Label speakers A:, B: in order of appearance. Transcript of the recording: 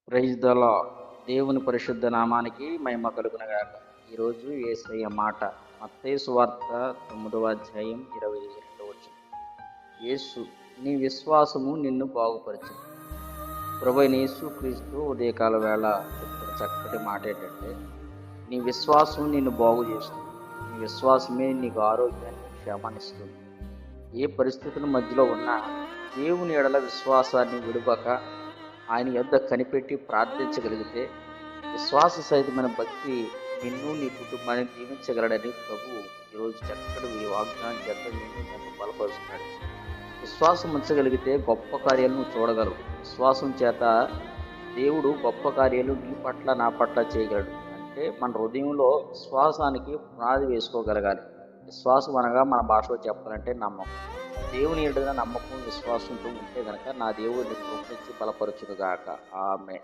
A: Praise the lord. దేవుని పరిశుద్ధ నామానికి మహిమ కలుగునగాక. ఈరోజు యేసయ్య మాట మత్తయి సువార్త 9వ అధ్యాయం 22వ వచనం. యేసు, నీ విశ్వాసము నిన్ను బాగుపరిచింది. ప్రభువైన యేసుక్రీస్తు ఉదయకాల వేళ చెప్తున్న చక్కటి మాట ఏంటంటే, నీ విశ్వాసం నిన్ను బాగు చేస్తుంది. నీ విశ్వాసమే నీకు ఆరోగ్యాన్ని, క్షేమాన్ని ఇస్తుంది. ఏ పరిస్థితుల మధ్యలో ఉన్నా దేవుని ఎడల విశ్వాసాన్ని విడువక ఆయన యొద్ద కనిపెట్టి ప్రార్థించగలిగితే విశ్వాస సహితమైన భక్తి నిన్ను నీ కుటుంబాన్ని దీవించగలడని ప్రభు ఈరోజు చక్కటి ఈ వాగ్దానం చేత నన్ను బలపరుస్తున్నాడు. విశ్వాసం ఉంచగలిగితే గొప్ప కార్యాలను చూడగలవు. విశ్వాసం చేత దేవుడు గొప్ప కార్యాలు నీ పట్ల నా పట్ల చేయగలడు. అంటే మన హృదయంలో విశ్వాసానికి పునాది వేసుకోగలగాలి. విశ్వాసం అనగా మన భాషలో చెప్పాలంటే నమ్మకం. దేవుని ఎడల నమ్మకం, విశ్వాసంతో ఉంటే గనక నా దేవుడిని కృపించి బలపరచునుగాక. ఆమేన్.